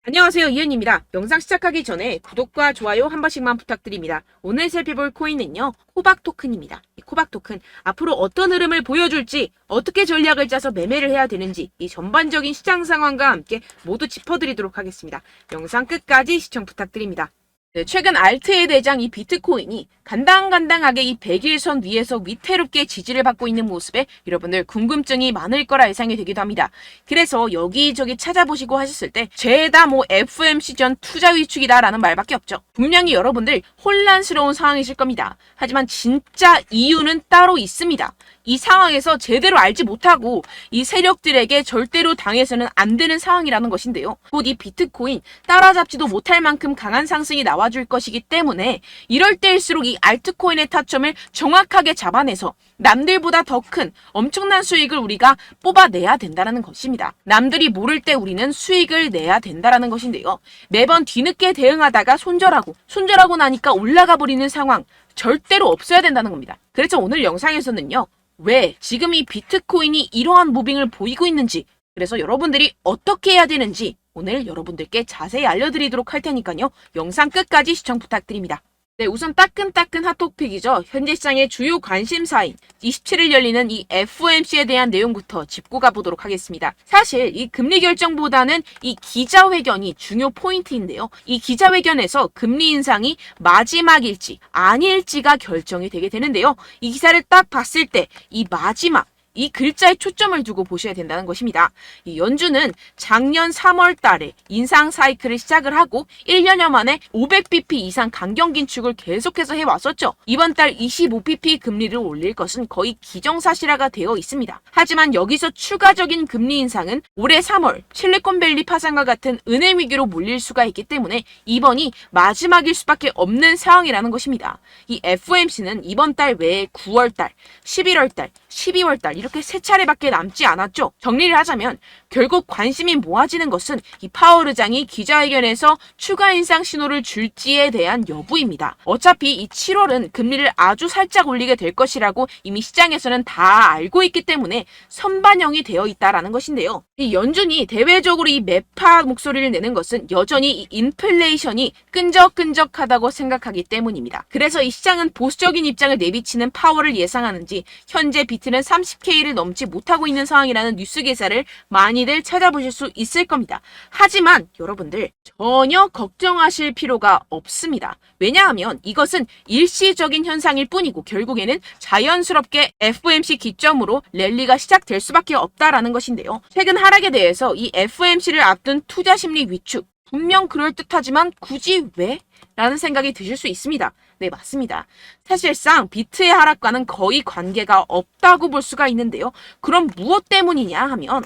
안녕하세요, 이은입니다. 영상 시작하기 전에 구독과 좋아요 한 번씩만 부탁드립니다. 오늘 살펴볼 코인은요, 코박 토큰입니다. 이 코박 토큰, 앞으로 어떤 흐름을 보여줄지, 어떻게 전략을 짜서 매매를 해야 되는지, 이 전반적인 시장 상황과 함께 모두 짚어드리도록 하겠습니다. 영상 끝까지 시청 부탁드립니다. 네, 최근 알트의 대장 이 비트코인이 간당간당하게 이 100일선 위에서 위태롭게 지지를 받고 있는 모습에 여러분들 궁금증이 많을 거라 예상이 되기도 합니다. 그래서 여기저기 찾아보시고 하셨을 때 죄다 FOMC 전 투자 위축이다 라는 말밖에 없죠. 분명히 여러분들 혼란스러운 상황이실 겁니다. 하지만 진짜 이유는 따로 있습니다. 이 상황에서 제대로 알지 못하고 이 세력들에게 절대로 당해서는 안 되는 상황이라는 것인데요. 곧 이 비트코인 따라잡지도 못할 만큼 강한 상승이 나와줄 것이기 때문에 이럴 때일수록 이 알트코인의 타점을 정확하게 잡아내서 남들보다 더 큰 엄청난 수익을 우리가 뽑아내야 된다는 것입니다. 남들이 모를 때 우리는 수익을 내야 된다는 것인데요. 매번 뒤늦게 대응하다가 손절하고 나니까 올라가 버리는 상황 절대로 없어야 된다는 겁니다. 그래서 오늘 영상에서는요. 왜 지금 이 비트코인이 이러한 무빙을 보이고 있는지, 그래서 여러분들이 어떻게 해야 되는지 오늘 여러분들께 자세히 알려드리도록 할 테니까요. 영상 끝까지 시청 부탁드립니다. 네, 우선 따끈따끈 핫토픽이죠. 현재 시장의 주요 관심사인 27일 열리는 이 FOMC에 대한 내용부터 짚고 가보도록 하겠습니다. 사실 이 금리 결정보다는 이 기자회견이 중요 포인트인데요. 이 기자회견에서 금리 인상이 마지막일지 아닐지가 결정이 되게 되는데요. 이 기사를 딱 봤을 때 이 마지막 이 글자에 초점을 두고 보셔야 된다는 것입니다. 이 연준은 작년 3월 달에 인상 사이클을 시작을 하고 1년여 만에 500bp 이상 강경 긴축을 계속해서 해왔었죠. 이번 달 25bp 금리를 올릴 것은 거의 기정사실화가 되어 있습니다. 하지만 여기서 추가적인 금리 인상은 올해 3월 실리콘밸리 파산과 같은 은행 위기로 몰릴 수가 있기 때문에 이번이 마지막일 수밖에 없는 상황이라는 것입니다. 이 FOMC는 이번 달 외에 9월 달, 11월 달, 12월 달 이렇게 세 차례밖에 남지 않았죠. 정리를 하자면 결국 관심이 모아지는 것은 이 파월 의장이 기자회견에서 추가 인상 신호를 줄지에 대한 여부입니다. 어차피 이 7월은 금리를 아주 살짝 올리게 될 것이라고 이미 시장에서는 다 알고 있기 때문에 선반영이 되어 있다라는 것인데요. 이 연준이 대외적으로 이 매파 목소리를 내는 것은 여전히 이 인플레이션이 끈적끈적하다고 생각하기 때문입니다. 그래서 이 시장은 보수적인 입장을 내비치는 파월을 예상하는지 현재 비트는 30K를 넘지 못하고 있는 상황이라는 뉴스 기사를 많이들 찾아보실 수 있을 겁니다. 하지만 여러분들 전혀 걱정하실 필요가 없습니다. 왜냐하면 이것은 일시적인 현상일 뿐이고 결국에는 자연스럽게 FOMC 기점으로 랠리가 시작될 수밖에 없다라는 것인데요. 최근 하락에 대해서 이 FOMC를 앞둔 투자 심리 위축 분명 그럴듯하지만 굳이 왜? 라는 생각이 드실 수 있습니다. 네, 맞습니다. 사실상 비트의 하락과는 거의 관계가 없다고 볼 수가 있는데요. 그럼 무엇 때문이냐 하면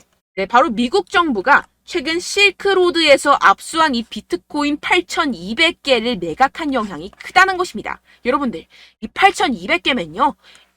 바로 미국 정부가 최근 실크로드에서 압수한 이 비트코인 8,200개를 매각한 영향이 크다는 것입니다. 여러분들, 이 8,200개면요.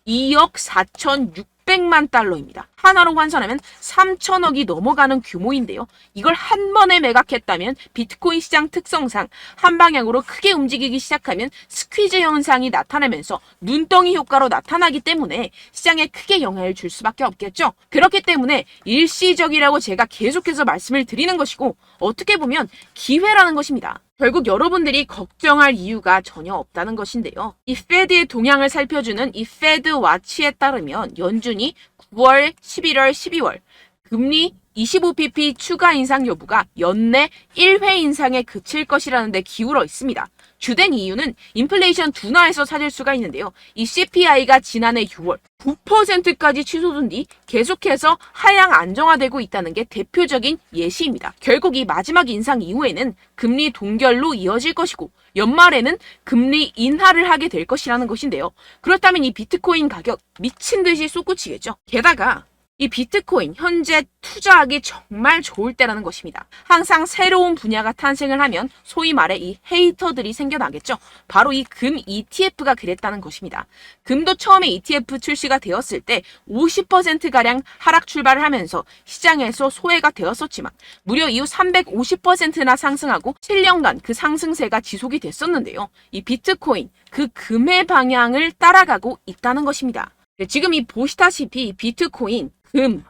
2억 4,600만 달러입니다. 하나로 환산하면 3천억이 넘어가는 규모인데요. 이걸 한 번에 매각했다면 비트코인 시장 특성상 한 방향으로 크게 움직이기 시작하면 스퀴즈 현상이 나타나면서 눈덩이 효과로 나타나기 때문에 시장에 크게 영향을 줄 수밖에 없겠죠. 그렇기 때문에 일시적이라고 제가 계속해서 말씀을 드리는 것이고 어떻게 보면 기회라는 것입니다. 결국 여러분들이 걱정할 이유가 전혀 없다는 것인데요. 이 페드의 동향을 살펴주는 이 페드 와치에 따르면 연준이 9월, 11월, 12월 금리 25bp 추가 인상 여부가 연내 1회 인상에 그칠 것이라는 데 기울어 있습니다. 주된 이유는 인플레이션 둔화에서 찾을 수가 있는데요. 이 CPI가 지난해 6월 9%까지 취소된 뒤 계속해서 하향 안정화되고 있다는 게 대표적인 예시입니다. 결국 이 마지막 인상 이후에는 금리 동결로 이어질 것이고 연말에는 금리 인하를 하게 될 것이라는 것인데요. 그렇다면 이 비트코인 가격 미친 듯이 솟구치겠죠. 게다가 이 비트코인 현재 투자하기 정말 좋을 때라는 것입니다. 항상 새로운 분야가 탄생을 하면 소위 말해 이 헤이터들이 생겨나겠죠. 바로 이 금 ETF가 그랬다는 것입니다. 금도 처음에 ETF 출시가 되었을 때 50%가량 하락 출발을 하면서 시장에서 소외가 되었었지만 무려 이후 350%나 상승하고 7년간 그 상승세가 지속이 됐었는데요. 이 비트코인 그 금의 방향을 따라가고 있다는 것입니다. 지금 이 보시다시피 비트코인, 금,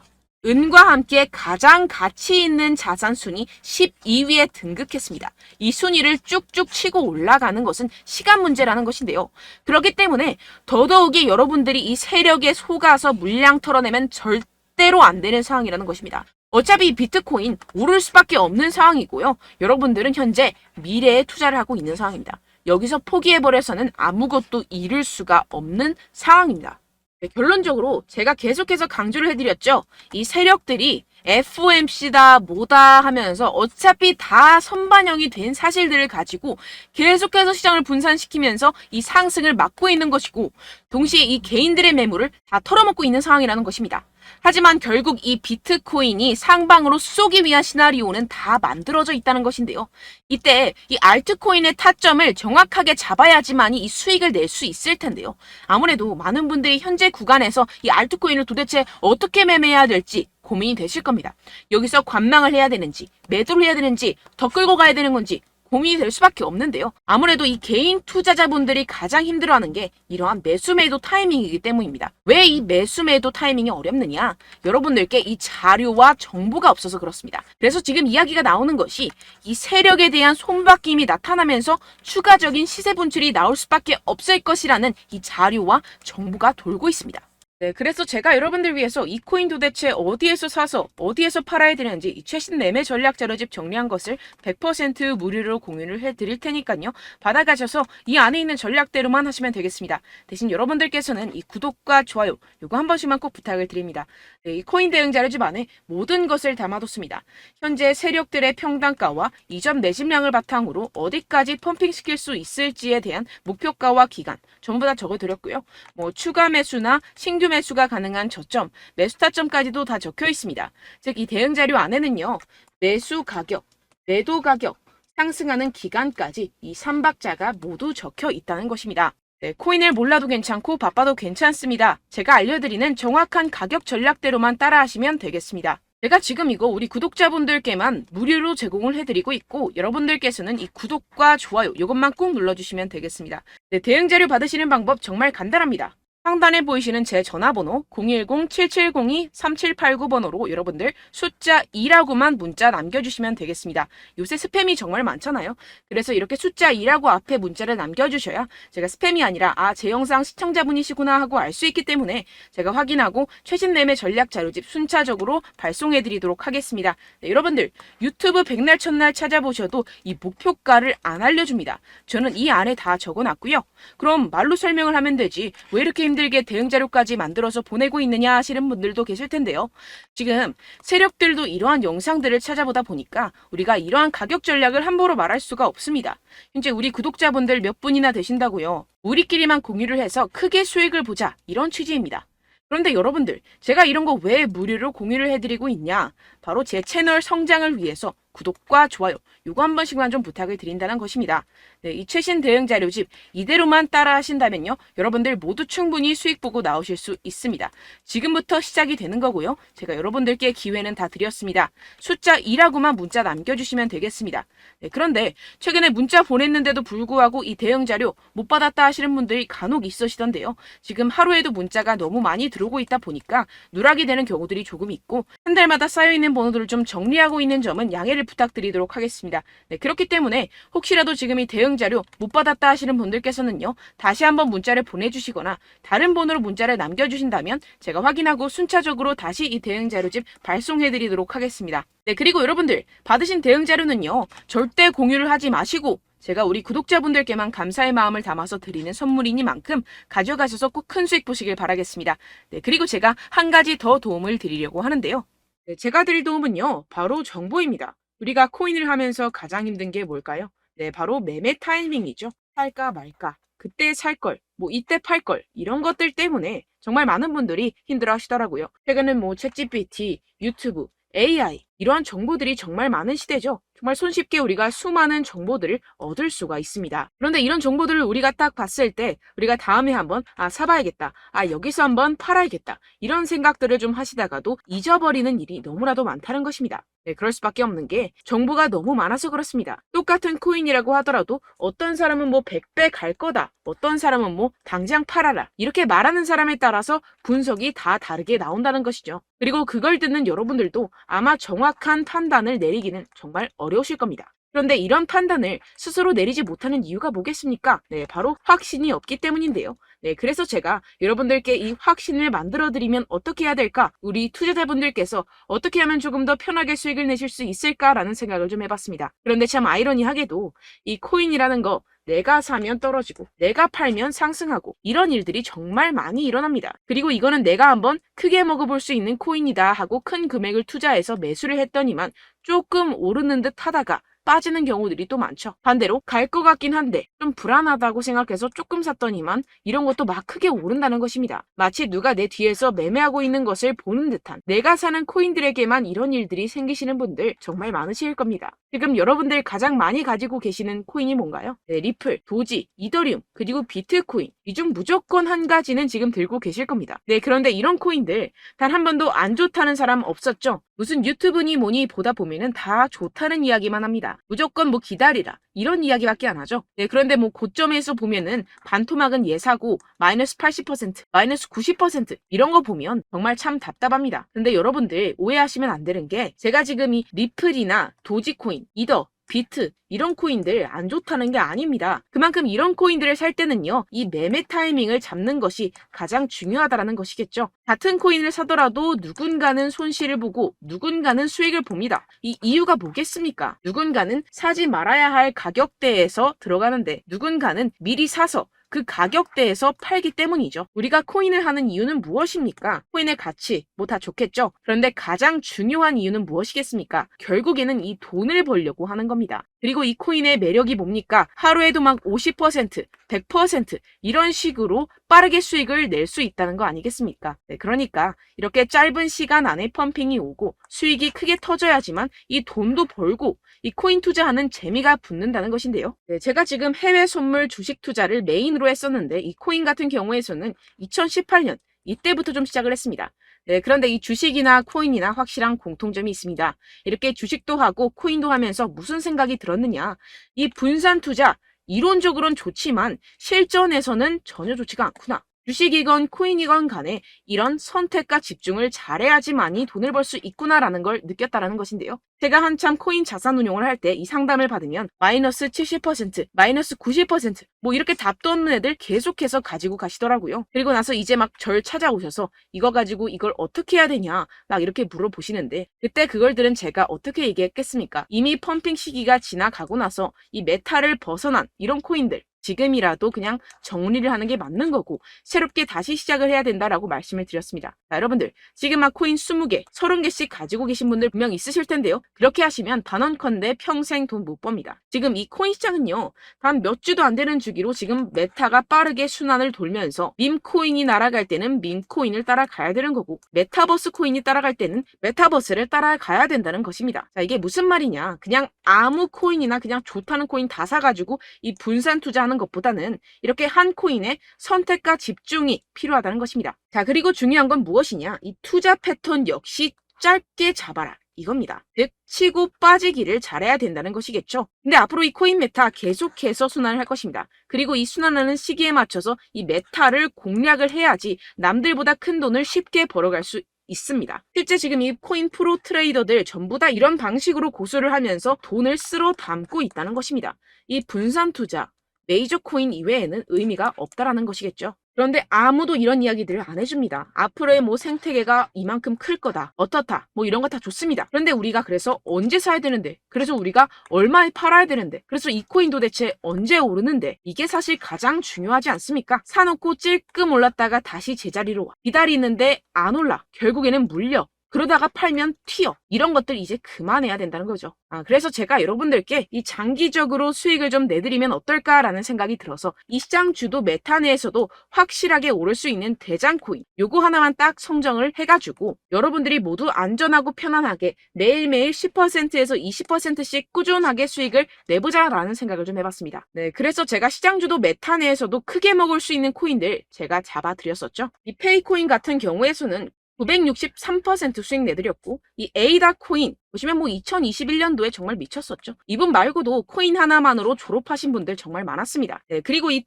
은과 함께 가장 가치 있는 자산 순위 12위에 등극했습니다. 이 순위를 쭉쭉 치고 올라가는 것은 시간 문제라는 것인데요. 그렇기 때문에 더더욱이 여러분들이 이 세력에 속아서 물량 털어내면 절대로 안 되는 상황이라는 것입니다. 어차피 비트코인 오를 수밖에 없는 상황이고요. 여러분들은 현재 미래에 투자를 하고 있는 상황입니다. 여기서 포기해버려서는 아무것도 이룰 수가 없는 상황입니다. 네, 결론적으로 제가 계속해서 강조를 해드렸죠. 이 세력들이 FOMC다 뭐다 하면서 어차피 다 선반영이 된 사실들을 가지고 계속해서 시장을 분산시키면서 이 상승을 막고 있는 것이고, 동시에 이 개인들의 매물을 다 털어먹고 있는 상황이라는 것입니다. 하지만 결국 이 비트코인이 상방으로 쏘기 위한 시나리오는 다 만들어져 있다는 것인데요. 이때 이 알트코인의 타점을 정확하게 잡아야지만이 이 수익을 낼 수 있을 텐데요. 아무래도 많은 분들이 현재 구간에서 이 알트코인을 도대체 어떻게 매매해야 될지 고민이 되실 겁니다. 여기서 관망을 해야 되는지, 매도를 해야 되는지, 더 끌고 가야 되는 건지 고민이 될 수밖에 없는데요. 아무래도 이 개인 투자자분들이 가장 힘들어하는 게 이러한 매수 매도 타이밍이기 때문입니다. 왜 이 매수 매도 타이밍이 어렵느냐? 여러분들께 이 자료와 정보가 없어서 그렇습니다. 그래서 지금 이야기가 나오는 것이 이 세력에 대한 손바뀜이 나타나면서 추가적인 시세 분출이 나올 수밖에 없을 것이라는 이 자료와 정보가 돌고 있습니다. 네, 그래서 제가 여러분들 위해서 이 코인 도대체 어디에서 사서 어디에서 팔아야 되는지 이 최신 매매 전략 자료집 정리한 것을 100% 무료로 공유를 해드릴 테니까요. 받아가셔서 이 안에 있는 전략대로만 하시면 되겠습니다. 대신 여러분들께서는 이 구독과 좋아요 요거 한 번씩만 꼭 부탁을 드립니다. 네, 이 코인 대응 자료집 안에 모든 것을 담아뒀습니다. 현재 세력들의 평단가와 이전 매집량을 바탕으로 어디까지 펌핑시킬 수 있을지에 대한 목표가와 기간 전부 다 적어드렸고요. 뭐 추가 매수나 신규 매수가 가능한 저점, 매수 타점까지도 다 적혀 있습니다. 즉, 이 대응 자료 안에는요, 매수 가격, 매도 가격, 상승하는 기간까지 이 3박자가 모두 적혀 있다는 것입니다. 네, 코인을 몰라도 괜찮고 바빠도 괜찮습니다. 제가 알려드리는 정확한 가격 전략대로만 따라하시면 되겠습니다. 제가 지금 이거 우리 구독자분들께만 무료로 제공을 해드리고 있고, 여러분들께서는 이 구독과 좋아요 이것만 꼭 눌러주시면 되겠습니다. 네, 대응 자료 받으시는 방법 정말 간단합니다. 상단에 보이시는 제 전화번호 010-7702-3789번호로 여러분들 숫자 2라고만 문자 남겨주시면 되겠습니다. 요새 스팸이 정말 많잖아요. 그래서 이렇게 숫자 2라고 앞에 문자를 남겨주셔야 제가 스팸이 아니라 제 영상 시청자분이시구나 하고 알 수 있기 때문에 제가 확인하고 최신 매매 전략 자료집 순차적으로 발송해드리도록 하겠습니다. 네, 여러분들 유튜브 백날 첫날 찾아보셔도 이 목표가를 안 알려줍니다. 저는 이 안에 다 적어놨고요. 그럼 말로 설명을 하면 되지 왜 이렇게 힘들게 대응 자료까지 만들어서 보내고 있느냐 하시는 분들도 계실 텐데요. 지금 세력들도 이러한 영상들을 찾아보다 보니까 우리가 이러한 가격 전략을 함부로 말할 수가 없습니다. 현재 우리 구독자분들 몇 분이나 되신다고요. 우리끼리만 공유를 해서 크게 수익을 보자 이런 취지입니다. 그런데 여러분들 제가 이런 거 왜 무료로 공유를 해드리고 있냐? 바로 제 채널 성장을 위해서 구독과 좋아요 요거 한 번씩만 좀 부탁을 드린다는 것입니다. 네, 이 최신 대응 자료집 이대로만 따라 하신다면요. 여러분들 모두 충분히 수익 보고 나오실 수 있습니다. 지금부터 시작이 되는 거고요. 제가 여러분들께 기회는 다 드렸습니다. 숫자 2라고만 문자 남겨주시면 되겠습니다. 네, 그런데 최근에 문자 보냈는데도 불구하고 이 대응 자료 못 받았다 하시는 분들이 간혹 있으시던데요. 지금 하루에도 문자가 너무 많이 들어오고 있다 보니까 누락이 되는 경우들이 조금 있고 한 달마다 쌓여있는 번호들을 좀 정리하고 있는 점은 양해를 부탁드리도록 하겠습니다. 네, 그렇기 때문에 혹시라도 지금 이 대응 자료 못 받았다 하시는 분들께서는요. 다시 한번 문자를 보내주시거나 다른 번호로 문자를 남겨주신다면 제가 확인하고 순차적으로 다시 이 대응 자료집 발송해드리도록 하겠습니다. 네, 그리고 여러분들 받으신 대응 자료는요. 절대 공유를 하지 마시고 제가 우리 구독자분들께만 감사의 마음을 담아서 드리는 선물이니만큼 가져가셔서 꼭 큰 수익 보시길 바라겠습니다. 네, 그리고 제가 한 가지 더 도움을 드리려고 하는데요. 네, 제가 드릴 도움은요. 바로 정보입니다. 우리가 코인을 하면서 가장 힘든 게 뭘까요? 네, 바로 매매 타이밍이죠. 살까 말까, 그때 살 걸, 뭐 이때 팔 걸, 이런 것들 때문에 정말 많은 분들이 힘들어 하시더라고요. 최근엔 뭐 챗GPT, 유튜브, AI 이러한 정보들이 정말 많은 시대죠. 정말 손쉽게 우리가 수많은 정보들을 얻을 수가 있습니다. 그런데 이런 정보들을 우리가 딱 봤을 때 우리가 다음에 한번 사봐야겠다. 여기서 한번 팔아야겠다. 이런 생각들을 좀 하시다가도 잊어버리는 일이 너무나도 많다는 것입니다. 네, 그럴 수밖에 없는 게 정보가 너무 많아서 그렇습니다. 똑같은 코인이라고 하더라도 어떤 사람은 뭐 100배 갈 거다. 어떤 사람은 뭐 당장 팔아라. 이렇게 말하는 사람에 따라서 분석이 다 다르게 나온다는 것이죠. 그리고 그걸 듣는 여러분들도 아마 정확한 판단을 내리기는 정말 어려우실 겁니다. 그런데 이런 판단을 스스로 내리지 못하는 이유가 뭐겠습니까? 네, 바로 확신이 없기 때문인데요. 네, 그래서 제가 여러분들께 이 확신을 만들어드리면 어떻게 해야 될까? 우리 투자자분들께서 어떻게 하면 조금 더 편하게 수익을 내실 수 있을까라는 생각을 좀 해봤습니다. 그런데 참 아이러니하게도 이 코인이라는 거 내가 사면 떨어지고 내가 팔면 상승하고 이런 일들이 정말 많이 일어납니다. 그리고 이거는 내가 한번 크게 먹어볼 수 있는 코인이다 하고 큰 금액을 투자해서 매수를 했더니만 조금 오르는 듯 하다가 빠지는 경우들이 또 많죠. 반대로 갈 것 같긴 한데 좀 불안하다고 생각해서 조금 샀더니만 이런 것도 막 크게 오른다는 것입니다. 마치 누가 내 뒤에서 매매하고 있는 것을 보는 듯한 내가 사는 코인들에게만 이런 일들이 생기시는 분들 정말 많으실 겁니다. 지금 여러분들 가장 많이 가지고 계시는 코인이 뭔가요? 네, 리플, 도지, 이더리움, 그리고 비트코인. 이 중 무조건 한 가지는 지금 들고 계실 겁니다. 네, 그런데 이런 코인들 단 한 번도 안 좋다는 사람 없었죠? 무슨 유튜브니 뭐니 보다 보면은 다 좋다는 이야기만 합니다. 무조건 뭐 기다리라 이런 이야기밖에 안 하죠. 네, 그런데 뭐 고점에서 보면은 반토막은 예사고 마이너스 80%, 마이너스 90% 이런 거 보면 정말 참 답답합니다. 근데 여러분들 오해하시면 안 되는 게 제가 지금 이 리플이나 도지코인, 이더, 비트 이런 코인들 안 좋다는 게 아닙니다. 그만큼 이런 코인들을 살 때는요, 이 매매 타이밍을 잡는 것이 가장 중요하다는 것이겠죠. 같은 코인을 사더라도 누군가는 손실을 보고 누군가는 수익을 봅니다. 이 이유가 뭐겠습니까? 누군가는 사지 말아야 할 가격대에서 들어가는데 누군가는 미리 사서 그 가격대에서 팔기 때문이죠. 우리가 코인을 하는 이유는 무엇입니까? 코인의 가치, 뭐 다 좋겠죠? 그런데 가장 중요한 이유는 무엇이겠습니까? 결국에는 이 돈을 벌려고 하는 겁니다. 그리고 이 코인의 매력이 뭡니까? 하루에도 막 50%, 100% 이런 식으로 빠르게 수익을 낼 수 있다는 거 아니겠습니까? 네, 그러니까 이렇게 짧은 시간 안에 펌핑이 오고 수익이 크게 터져야지만 이 돈도 벌고 이 코인 투자하는 재미가 붙는다는 것인데요. 네, 제가 지금 해외 선물 주식 투자를 메인으로 했었는데 이 코인 같은 경우에서는 2018년 이때부터 좀 시작을 했습니다. 네, 그런데 이 주식이나 코인이나 확실한 공통점이 있습니다. 이렇게 주식도 하고 코인도 하면서 무슨 생각이 들었느냐? 이 분산 투자 이론적으로는 좋지만 실전에서는 전혀 좋지가 않구나. 주식이건 코인이건 간에 이런 선택과 집중을 잘해야지만이 돈을 벌 수 있구나라는 걸 느꼈다라는 것인데요. 제가 한참 코인 자산 운용을 할 때 이 상담을 받으면 마이너스 70%, 마이너스 90% 뭐 이렇게 답도 없는 애들 계속해서 가지고 가시더라고요. 그리고 나서 이제 막 절 찾아오셔서 이거 가지고 이걸 어떻게 해야 되냐 막 이렇게 물어보시는데 그때 그걸 들은 제가 어떻게 얘기했겠습니까? 이미 펌핑 시기가 지나가고 나서 이 메타를 벗어난 이런 코인들 지금이라도 그냥 정리를 하는 게 맞는 거고 새롭게 다시 시작을 해야 된다라고 말씀을 드렸습니다. 자, 여러분들 지금 막 코인 20개, 30개씩 가지고 계신 분들 분명 있으실 텐데요. 그렇게 하시면 단언컨대 평생 돈 못 법니다. 지금 이 코인 시장은요. 단 몇 주도 안 되는 주기로 지금 메타가 빠르게 순환을 돌면서 밈코인이 날아갈 때는 밈코인을 따라가야 되는 거고 메타버스 코인이 따라갈 때는 메타버스를 따라가야 된다는 것입니다. 자, 이게 무슨 말이냐. 그냥 아무 코인이나 그냥 좋다는 코인 다 사가지고 이 분산 투자하는 것보다는 이렇게 한 코인에 선택과 집중이 필요하다는 것입니다. 자, 그리고 중요한 건 무엇이냐? 이 투자 패턴 역시 짧게 잡아라. 이겁니다. 즉 치고 빠지기를 잘해야 된다는 것이겠죠. 근데 앞으로 이 코인 메타 계속해서 순환을 할 것입니다. 그리고 이 순환하는 시기에 맞춰서 이 메타를 공략을 해야지 남들보다 큰 돈을 쉽게 벌어갈 수 있습니다. 실제 지금 이 코인 프로 트레이더들 전부 다 이런 방식으로 고수를 하면서 돈을 쓸어 담고 있다는 것입니다. 이 분산 투자, 메이저 코인 이외에는 의미가 없다라는 것이겠죠. 그런데 아무도 이런 이야기들을 안 해줍니다. 앞으로의 뭐 생태계가 이만큼 클 거다. 어떻다. 뭐 이런 거 다 좋습니다. 그런데 우리가 그래서 언제 사야 되는데? 그래서 우리가 얼마에 팔아야 되는데? 그래서 이 코인도 대체 언제 오르는데? 이게 사실 가장 중요하지 않습니까? 사놓고 찔끔 올랐다가 다시 제자리로 와. 기다리는데 안 올라. 결국에는 물려. 그러다가 팔면 튀어. 이런 것들 이제 그만해야 된다는 거죠. 그래서 제가 여러분들께 이 장기적으로 수익을 좀 내드리면 어떨까라는 생각이 들어서 이 시장 주도 메타 내에서도 확실하게 오를 수 있는 대장 코인 요거 하나만 딱 선정을 해가지고 여러분들이 모두 안전하고 편안하게 매일매일 10%에서 20%씩 꾸준하게 수익을 내보자라는 생각을 좀 해봤습니다. 네, 그래서 제가 시장 주도 메타 내에서도 크게 먹을 수 있는 코인들 제가 잡아드렸었죠. 이 페이코인 같은 경우에서는 963% 수익 내드렸고 이 에이다 코인 보시면 2021년도에 정말 미쳤었죠. 이분 말고도 코인 하나만으로 졸업하신 분들 정말 많았습니다. 네, 그리고 이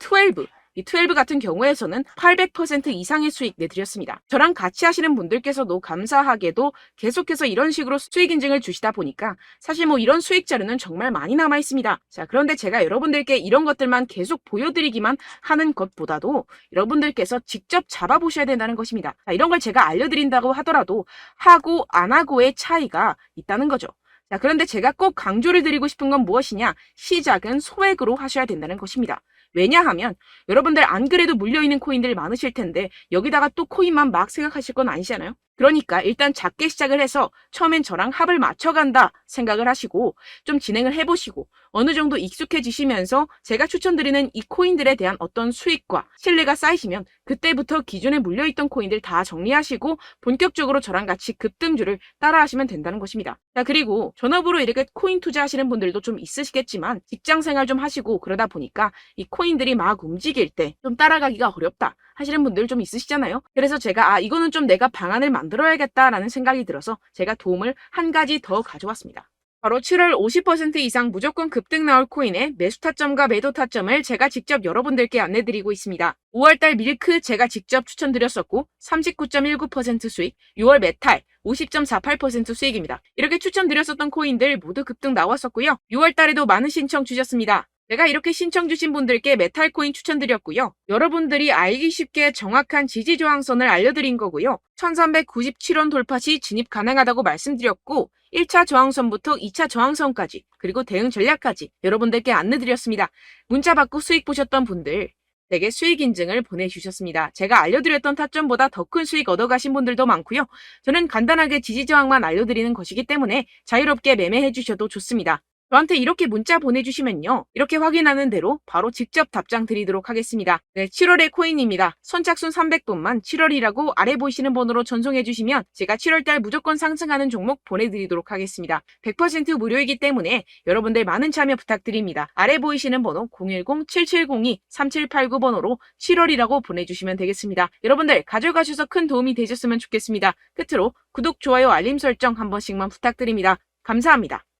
12 같은 경우에서는 800% 이상의 수익 내드렸습니다. 저랑 같이 하시는 분들께서도 감사하게도 계속해서 이런 식으로 수익 인증을 주시다 보니까 사실 이런 수익 자료는 정말 많이 남아 있습니다. 자, 그런데 제가 여러분들께 이런 것들만 계속 보여드리기만 하는 것보다도 여러분들께서 직접 잡아보셔야 된다는 것입니다. 자, 이런 걸 제가 알려드린다고 하더라도 하고 안 하고의 차이가 있다는 거죠. 자, 그런데 제가 꼭 강조를 드리고 싶은 건 무엇이냐? 시작은 소액으로 하셔야 된다는 것입니다. 왜냐하면 여러분들 안 그래도 물려있는 코인들 많으실 텐데 여기다가 또 코인만 막 생각하실 건 아니잖아요. 그러니까 일단 작게 시작을 해서 처음엔 저랑 합을 맞춰간다 생각을 하시고 좀 진행을 해보시고 어느 정도 익숙해지시면서 제가 추천드리는 이 코인들에 대한 어떤 수익과 신뢰가 쌓이시면 그때부터 기존에 물려있던 코인들 다 정리하시고 본격적으로 저랑 같이 급등주를 따라하시면 된다는 것입니다. 자, 그리고 전업으로 이렇게 코인 투자하시는 분들도 좀 있으시겠지만 직장 생활 좀 하시고 그러다 보니까 이 코인들이 막 움직일 때 좀 따라가기가 어렵다 하시는 분들 좀 있으시잖아요. 그래서 제가 이거는 좀 내가 방안을 만들어야겠다라는 생각이 들어서 제가 도움을 한 가지 더 가져왔습니다. 바로 7월 50% 이상 무조건 급등 나올 코인의 매수 타점과 매도 타점을 제가 직접 여러분들께 안내드리고 있습니다. 5월달 밀크 제가 직접 추천드렸었고 39.19% 수익, 6월 메탈 50.48% 수익입니다. 이렇게 추천드렸었던 코인들 모두 급등 나왔었고요. 6월달에도 많은 신청 주셨습니다. 제가 이렇게 신청 주신 분들께 메탈 코인 추천드렸고요. 여러분들이 알기 쉽게 정확한 지지 저항선을 알려드린 거고요. 1397원 돌파 시 진입 가능하다고 말씀드렸고 1차 저항선부터 2차 저항선까지 그리고 대응 전략까지 여러분들께 안내드렸습니다. 문자 받고 수익 보셨던 분들 되게 수익 인증을 보내주셨습니다. 제가 알려드렸던 타점보다 더 큰 수익 얻어가신 분들도 많고요. 저는 간단하게 지지 저항만 알려드리는 것이기 때문에 자유롭게 매매해 주셔도 좋습니다. 저한테 이렇게 문자 보내주시면요. 이렇게 확인하는 대로 바로 직접 답장 드리도록 하겠습니다. 네, 7월의 코인입니다. 선착순 300분만 7월이라고 아래 보이시는 번호로 전송해 주시면 제가 7월달 무조건 상승하는 종목 보내드리도록 하겠습니다. 100% 무료이기 때문에 여러분들 많은 참여 부탁드립니다. 아래 보이시는 번호 010-7702-3789번호로 7월이라고 보내주시면 되겠습니다. 여러분들 가져가셔서 큰 도움이 되셨으면 좋겠습니다. 끝으로 구독, 좋아요, 알림 설정 한 번씩만 부탁드립니다. 감사합니다.